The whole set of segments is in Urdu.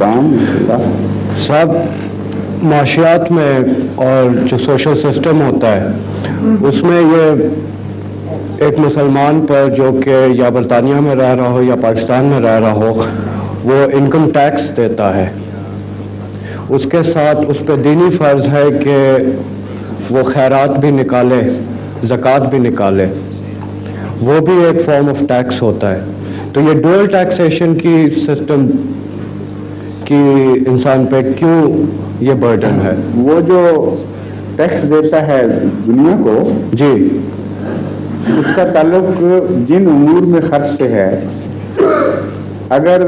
السلام صاحب، معاشیات میں اور جو سوشل سسٹم ہوتا ہے اس میں یہ ایک مسلمان پر جو کہ یا برطانیہ میں رہ رہا ہو یا پاکستان میں رہ رہا ہو وہ انکم ٹیکس دیتا ہے، اس کے ساتھ اس پہ دینی فرض ہے کہ وہ خیرات بھی نکالے، زکوٰۃ بھی نکالے، وہ بھی ایک فارم آف ٹیکس ہوتا ہے. تو یہ ڈوئل ٹیکسیشن کی سسٹم کی انسان پہ کیوں یہ برڈن ہے؟ وہ جو ٹیکس دیتا ہے دنیا کو جی، اس کا تعلق جن امور میں خرچ سے ہے. اگر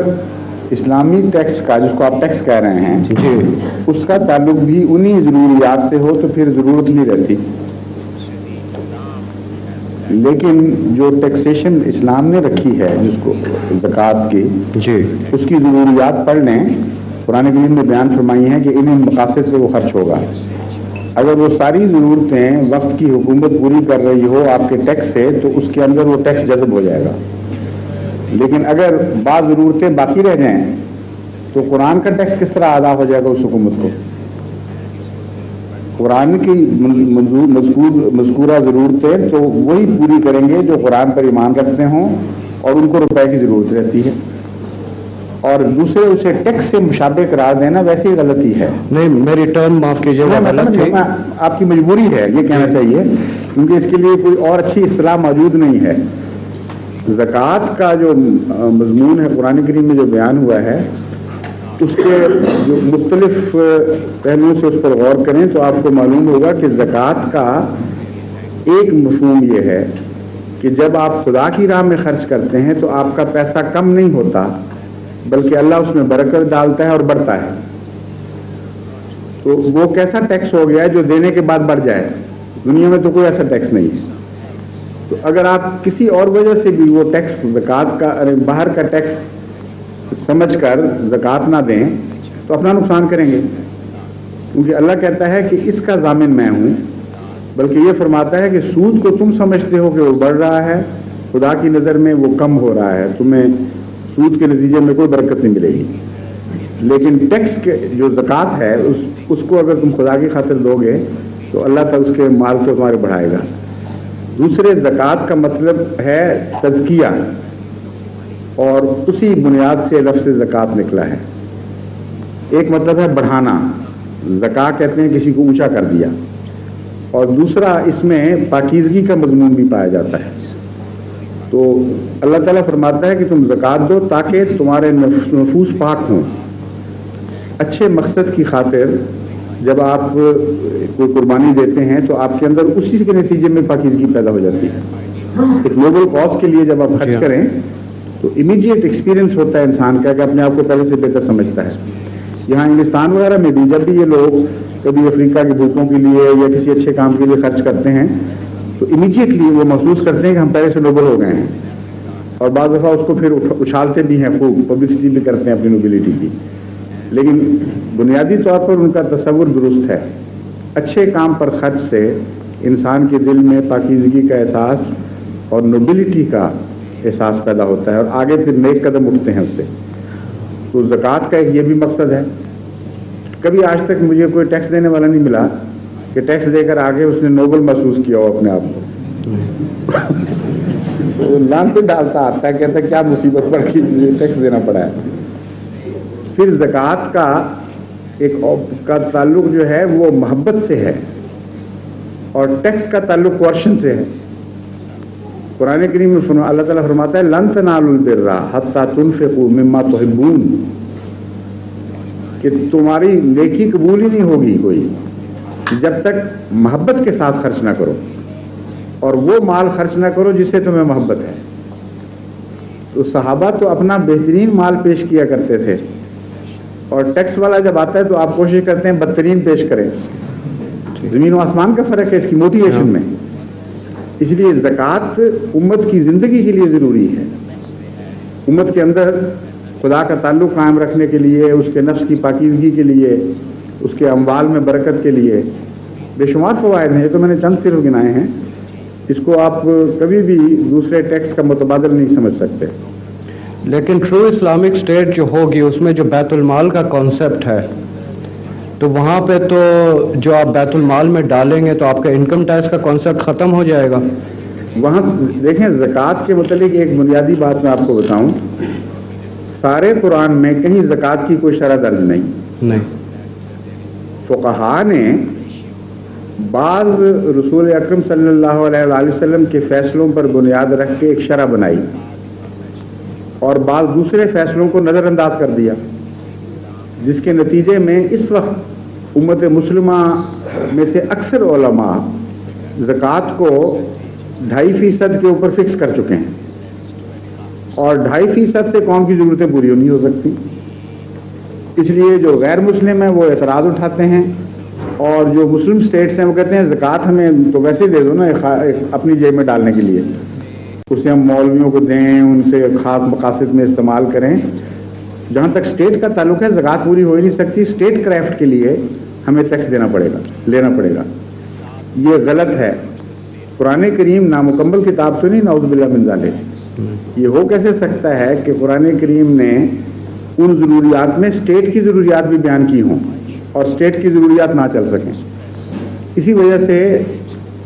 اسلامی ٹیکس کا، جس کو آپ ٹیکس کہہ رہے ہیں، جی، اس کا تعلق بھی انہی ضروریات سے ہو تو پھر ضرورت نہیں رہتی. لیکن جو ٹیکسیشن اسلام نے رکھی ہے جس کو زکوٰۃ کی، جی، اس کی ضروریات پڑھ لیں. قرآن کریم نے بیان فرمائی ہیں کہ انہیں مقاصد پہ وہ خرچ ہوگا. اگر وہ ساری ضرورتیں وقت کی حکومت پوری کر رہی ہو آپ کے ٹیکس سے تو اس کے اندر وہ ٹیکس جذب ہو جائے گا. لیکن اگر بعض ضرورتیں باقی رہ جائیں تو قرآن کا ٹیکس کس طرح ادا ہو جائے گا اس حکومت کو؟ قرآن کی مذکورہ ضرورتیں تو وہی پوری کریں گے جو قرآن پر ایمان رکھتے ہوں اور ان کو روپے کی ضرورت رہتی ہے. اور دوسرے اسے ٹیکس سے مشابہ قرار دینا ویسے ہی غلطی ہے. نہیں، میری ٹرم معاف کیجیے گا، آپ کی مجبوری ہے یہ کہنا چاہیے، کیونکہ اس کے لیے کوئی اور اچھی اصطلاح موجود نہیں ہے. زکوٰۃ کا جو مضمون ہے قرآن کریم میں جو بیان ہوا ہے، اس کے جو مختلف پہلوؤں سے اس پر غور کریں تو آپ کو معلوم ہوگا کہ زکوٰۃ کا ایک مفہوم یہ ہے کہ جب آپ خدا کی راہ میں خرچ کرتے ہیں تو آپ کا پیسہ کم نہیں ہوتا بلکہ اللہ اس میں برکت ڈالتا ہے اور بڑھتا ہے. تو وہ کیسا ٹیکس ہو گیا ہے جو دینے کے بعد بڑھ جائے؟ دنیا میں تو کوئی ایسا ٹیکس نہیں ہے. تو اگر آپ کسی اور وجہ سے بھی وہ ٹیکس زکوٰۃ کا باہر کا ٹیکس سمجھ کر زکوٰۃ نہ دیں تو اپنا نقصان کریں گے، کیونکہ اللہ کہتا ہے کہ اس کا ضامن میں ہوں. بلکہ یہ فرماتا ہے کہ سود کو تم سمجھتے ہو کہ وہ بڑھ رہا ہے، خدا کی نظر میں وہ کم ہو رہا ہے، تمہیں سود کے نتیجے میں کوئی برکت نہیں ملے گی. لیکن ٹیکس کے جو زکوٰۃ ہے اس کو اگر تم خدا کی خاطر دو گے تو اللہ تعالیٰ اس کے مال کو تمہارے بڑھائے گا. دوسرے زکوٰۃ کا مطلب ہے تزکیہ، اور اسی بنیاد سے لفظ زکوٰۃ نکلا ہے. ایک مطلب ہے بڑھانا، زکوٰۃ کہتے ہیں کسی کو اونچا کر دیا، اور دوسرا اس میں پاکیزگی کا مضمون بھی پایا جاتا ہے. تو اللہ تعالیٰ فرماتا ہے کہ تم زکوٰۃ دو تاکہ تمہارے نفوس پاک ہوں. اچھے مقصد کی خاطر جب آپ کوئی قربانی دیتے ہیں تو آپ کے اندر اسی کے نتیجے میں پاکیزگی پیدا ہو جاتی ہے. ایک نوبل کاز کے لیے جب آپ خرچ کریں تو امیڈیٹ ایکسپیرینس ہوتا ہے انسان کا کہ اپنے آپ کو پہلے سے بہتر سمجھتا ہے. یہاں انگلستان وغیرہ میں بھی جب بھی یہ لوگ کبھی افریقہ کے بھوکوں کے لیے یا کسی اچھے کام کے لیے خرچ کرتے ہیں تو امیڈیٹلی وہ محسوس کرتے ہیں کہ ہم پہلے سے نوبل ہو گئے ہیں، اور بعض دفعہ اس کو پھر اچھالتے بھی ہیں، خوب پبلسٹی بھی کرتے ہیں اپنی نوبلٹی کی. لیکن بنیادی طور پر ان کا تصور درست ہے. اچھے کام پر خرچ سے انسان کے دل میں پاکیزگی کا احساس اور نوبلٹی کا احساس پیدا ہوتا ہے، اور آگے پھر نیک قدم اٹھتے ہیں اس سے. تو زکوٰۃ کا ایک یہ بھی مقصد ہے. کبھی آج تک مجھے کوئی ٹیکس دینے والا نہیں ملا کہ ٹیکس دے کر آگے اس نے نوبل محسوس کیا ہو اپنے آپ کو. وہ لانتے ڈالتا آتا ہے، کہتا ہے کیا مصیبت پڑ گئی، مجھے ٹیکس دینا پڑا ہے. پھر زکوٰۃ کا تعلق جو ہے وہ محبت سے ہے، اور ٹیکس کا تعلق کوارشن سے ہے. قرآن کریم میں اللہ تعالیٰ فرماتا ہے لن تنالوا البر حتی تنفقوا مما تحبون، کہ تمہاری نیکی قبول ہی نہیں ہوگی کوئی جب تک محبت کے ساتھ خرچ نہ کرو، اور وہ مال خرچ نہ کرو جس سے تمہیں محبت ہے. تو صحابہ تو اپنا بہترین مال پیش کیا کرتے تھے، اور ٹیکس والا جب آتا ہے تو آپ کوشش کرتے ہیں بدترین پیش کریں. زمین و آسمان کا فرق ہے اس کی موٹیویشن میں. اس لیے زکوٰۃ امت کی زندگی کے لیے ضروری ہے. امت کے اندر خدا کا تعلق قائم رکھنے کے لیے، اس کے نفس کی پاکیزگی کے لیے، اس کے اموال میں برکت کے لیے بے شمار فوائد ہیں. یہ تو میں نے چند صرف گنائے ہیں. اس کو آپ کبھی بھی دوسرے ٹیکس کا متبادل نہیں سمجھ سکتے. لیکن ٹرو اسلامک اسٹیٹ جو ہوگی اس میں جو بیت المال کا کانسیپٹ ہے تو وہاں پہ تو جو آپ بیت المال میں ڈالیں گے تو آپ کا انکم ٹیکس کا کانسیپٹ ختم ہو جائے گا. وہاں دیکھیں زکوٰۃ کے متعلق ایک بنیادی بات میں آپ کو بتاؤں, سارے قرآن میں کہیں زکوٰۃ کی کوئی شرح درج نہیں. فقہا نے بعض رسول اکرم صلی اللہ علیہ وآلہ وسلم کے فیصلوں پر بنیاد رکھ کے ایک شرح بنائی اور بعض دوسرے فیصلوں کو نظر انداز کر دیا, جس کے نتیجے میں اس وقت امت مسلمہ میں سے اکثر علماء زکوٰۃ کو 2.5% کے اوپر فکس کر چکے ہیں, اور 2.5% سے قوم کی ضرورتیں پوری نہیں ہو سکتی. اس لیے جو غیر مسلم ہیں وہ اعتراض اٹھاتے ہیں, اور جو مسلم سٹیٹس ہیں وہ کہتے ہیں زکوٰۃ ہمیں تو ویسے ہی دے دو نا اپنی جیب میں ڈالنے کے لیے, اسے ہم مولویوں کو دیں, ان سے خاص مقاصد میں استعمال کریں. جہاں تک اسٹیٹ کا تعلق ہے زکوٰۃ پوری ہو ہی نہیں سکتی, اسٹیٹ کرافٹ کے لیے ہمیں ٹیکس لینا پڑے گا. یہ غلط ہے. قرآن کریم نامکمل کتاب تو نہیں, نعوذ باللہ من ذالک. یہ ہو کیسے سکتا ہے کہ قرآن کریم نے ان ضروریات میں اسٹیٹ کی ضروریات بھی بیان کی ہوں اور اسٹیٹ کی ضروریات نہ چل سکیں. اسی وجہ سے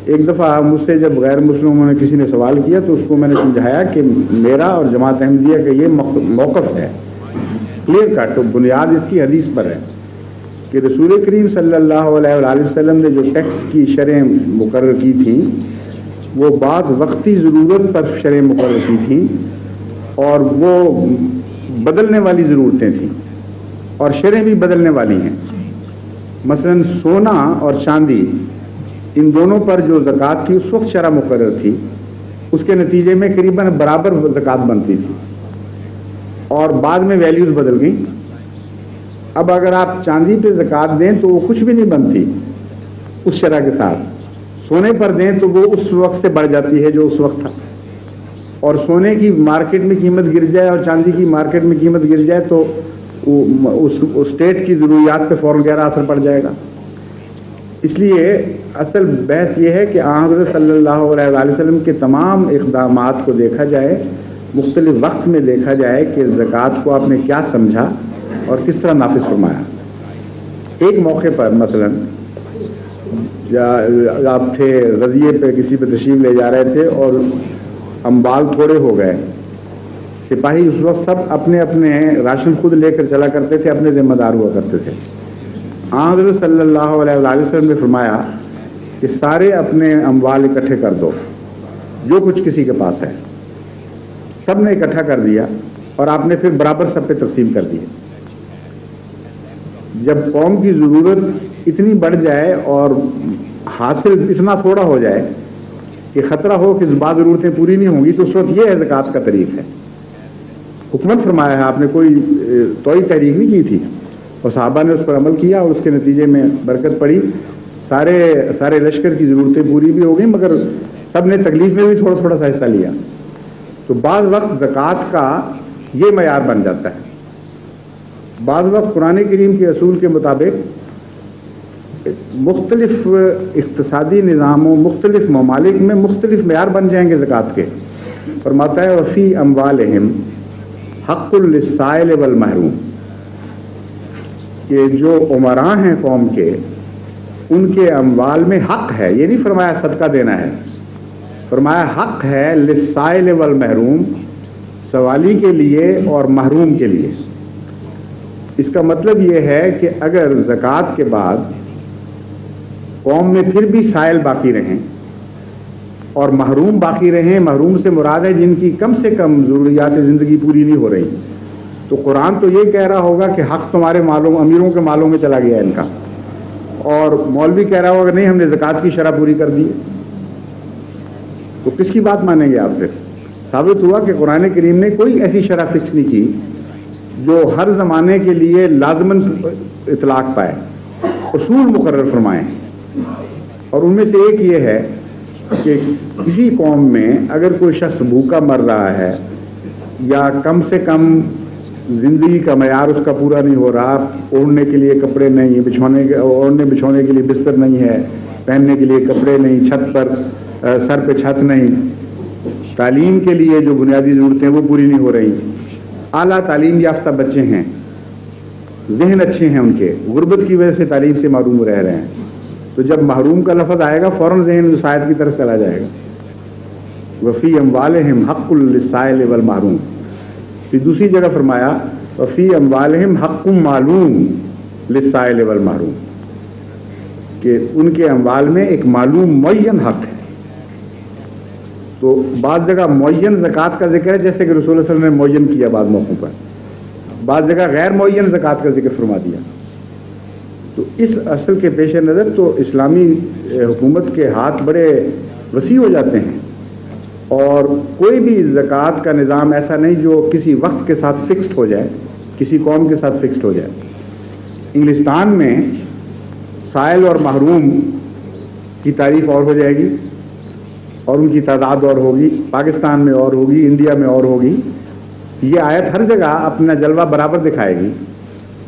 ایک دفعہ مجھ سے جب غیر مسلموں نے کسی نے سوال کیا تو اس کو میں نے سمجھایا کہ میرا اور جماعت احمدیہ کا یہ موقف ہے کلیئر کٹ, بنیاد اس کی حدیث پر ہے کہ رسول کریم صلی اللہ علیہ وآلہ وسلم نے جو ٹیکس کی شرح مقرر کی تھیں وہ بعض وقتی ضرورت پر شرح مقرر کی تھیں, اور وہ بدلنے والی ضرورتیں تھیں اور شرح بھی بدلنے والی ہیں. مثلا سونا اور چاندی ان دونوں پر جو زکوٰۃ کی اس وقت شرح مقرر تھی اس کے نتیجے میں قریباً برابر زکوٰۃ بنتی تھی, اور بعد میں ویلیوز بدل گئیں. اب اگر آپ چاندی پہ زکوٰۃ دیں تو وہ کچھ بھی نہیں بنتی اس شرح کے ساتھ, سونے پر دیں تو وہ اس وقت سے بڑھ جاتی ہے جو اس وقت تھا, اور سونے کی مارکیٹ میں قیمت گر جائے اور چاندی کی مارکیٹ میں قیمت گر جائے تو اس اسٹیٹ کی ضروریات پہ فوراً گہرا اثر پڑ جائے گا. اس لیے اصل بحث یہ ہے کہ حضرت صلی اللہ علیہ وآلہ وسلم کے تمام اقدامات کو دیکھا جائے, مختلف وقت میں دیکھا جائے کہ زکوٰۃ کو آپ نے کیا سمجھا اور کس طرح نافذ فرمایا. ایک موقع پر مثلا آپ تھے غزیے پہ, کسی پہ تشریف لے جا رہے تھے اور اموال تھوڑے ہو گئے, سپاہی اس وقت سب اپنے اپنے راشن خود لے کر چلا کرتے تھے, اپنے ذمہ دار ہوا کرتے تھے. حضرت صلی اللہ علیہ وآلہ وسلم نے فرمایا کہ سارے اپنے اموال اکٹھے کر دو جو کچھ کسی کے پاس ہے. سب نے اکٹھا کر دیا اور آپ نے پھر برابر سب پہ تقسیم کر دیے. جب قوم کی ضرورت اتنی بڑھ جائے اور حاصل اتنا تھوڑا ہو جائے کہ خطرہ ہو کہ بعض ضرورتیں پوری نہیں ہوں گی تو اس وقت یہ ہے زکوٰۃ کا طریق ہے. حکمت فرمایا ہے آپ نے, کوئی توئی تحریک نہیں کی تھی, اور صحابہ نے اس پر عمل کیا اور اس کے نتیجے میں برکت پڑی. سارے لشکر کی ضرورتیں پوری بھی ہو گئیں, مگر سب نے تکلیف میں بھی تھوڑا تھوڑا سا حصہ لیا. تو بعض وقت زکوٰۃ کا یہ معیار بن جاتا ہے. بعض وقت قرآن کریم کے اصول کے مطابق مختلف اقتصادی نظاموں, مختلف ممالک میں مختلف معیار بن جائیں گے زکوٰۃ کے. فرماتا ہے وفی اموالہم حق للسائل والمحروم, کہ جو عمراء ہیں قوم کے ان کے اموال میں حق ہے. یہ نہیں فرمایا صدقہ دینا ہے, فرمایا حق ہے للسائل والمحروم, سوالی کے لیے اور محروم کے لیے. اس کا مطلب یہ ہے کہ اگر زکوٰۃ کے بعد قوم میں پھر بھی سائل باقی رہیں اور محروم باقی رہیں, محروم سے مراد ہے جن کی کم سے کم ضروریات زندگی پوری نہیں ہو رہی, تو قرآن تو یہ کہہ رہا ہوگا کہ حق تمہارے مالوں, امیروں کے مالوں میں چلا گیا ان کا, اور مولوی کہہ رہا ہوگا نہیں ہم نے زکوٰۃ کی شرح پوری کر دی. تو کس کی بات مانیں گے آپ؟ پھر ثابت ہوا کہ قرآن کریم نے کوئی ایسی شرح فکس نہیں کی جو ہر زمانے کے لیے لازماً اطلاق پائے, اصول مقرر فرمائے. اور ان میں سے ایک یہ ہے کہ کسی قوم میں اگر کوئی شخص بھوکا مر رہا ہے یا کم سے کم زندگی کا معیار اس کا پورا نہیں ہو رہا, اوڑھنے کے لیے کپڑے نہیں, اوڑھنے بچھونے کے لیے بستر نہیں ہے, پہننے کے لیے کپڑے نہیں, چھت پر سر پہ چھت نہیں, تعلیم کے لیے جو بنیادی ضرورتیں وہ پوری نہیں ہو رہی, اعلیٰ تعلیم یافتہ بچے ہیں, ذہن اچھے ہیں ان کے, غربت کی وجہ سے تعلیم سے محروم رہ رہے ہیں, تو جب محروم کا لفظ آئے گا فوراً ذہن اس آیت کی طرف چلا جائے گا. وفی اموالہم حق للسائل والمحروم. پھر دوسری جگہ فرمایا وفی اموالہم حق معلوم للسائل والمحروم, کہ ان کے اموال میں ایک معلوم معین حق ہے. تو بعض جگہ معین زکوٰۃ کا ذکر ہے, جیسے کہ رسول اللہ صلی اللہ علیہ وسلم نے معین کیا بعض موقعوں پر, بعض جگہ غیر معین زکوٰۃ کا ذکر فرما دیا. تو اس اصل کے پیش نظر تو اسلامی حکومت کے ہاتھ بڑے وسیع ہو جاتے ہیں, اور کوئی بھی زکوٰۃ کا نظام ایسا نہیں جو کسی وقت کے ساتھ فکسڈ ہو جائے, کسی قوم کے ساتھ فکسڈ ہو جائے. انگلستان میں سائل اور محروم کی تعریف اور ہو جائے گی, اور ان کی تعداد اور ہوگی, پاکستان میں اور ہوگی, انڈیا میں اور ہوگی. یہ آیت ہر جگہ اپنا جلوہ برابر دکھائے گی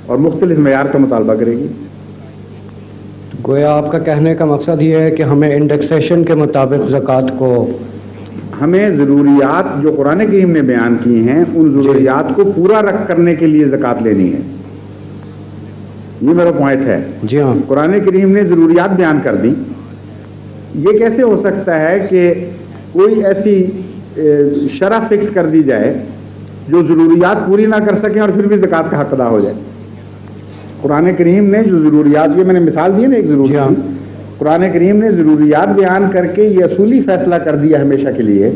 اور مختلف معیار کا مطالبہ کرے گی. گویا آپ کا کہنے کا مقصد یہ ہے کہ ہمیں انڈیکسیشن کے مطابق زکوٰۃ کو, ہمیں ضروریات جو قرآن کریم نے بیان کی ہیں ان ضروریات کو پورا رکھ کرنے کے لیے زکوٰۃ لینی ہے. یہ میرا پوائنٹ ہے. جی ہاں, قرآن کریم نے ضروریات بیان کر دی. یہ کیسے ہو سکتا ہے کہ کوئی ایسی شرح فکس کر دی جائے جو ضروریات پوری نہ کر سکیں اور پھر بھی زکوٰۃ کا حق ادا ہو جائے؟ قرآن کریم نے جو ضروریات, یہ میں نے مثال دی نا ایک ضروریات, قرآن کریم نے ضروریات بیان کر کے یہ اصولی فیصلہ کر دیا ہمیشہ کے لیے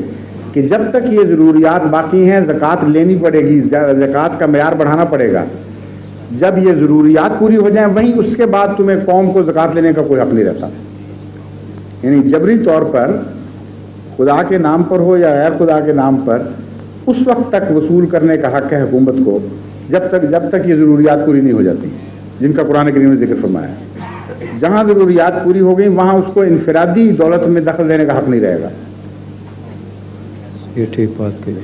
کہ جب تک یہ ضروریات باقی ہیں زکوٰۃ لینی پڑے گی, زکوٰۃ کا معیار بڑھانا پڑے گا. جب یہ ضروریات پوری ہو جائیں وہیں اس کے بعد تمہیں قوم کو زکوٰۃ لینے کا کوئی حق نہیں رہتا. یعنی جبری طور پر خدا کے نام پر ہو یا غیر خدا کے نام پر اس وقت تک وصول کرنے کا حق ہے حکومت کو جب تک یہ ضروریات پوری نہیں ہو جاتی جن کا قرآن کریم نے ذکر فرمایا ہے. جہاں ضروریات پوری ہو گئی وہاں اس کو انفرادی دولت میں دخل دینے کا حق نہیں رہے گا. یہ ٹھیک بات کہی.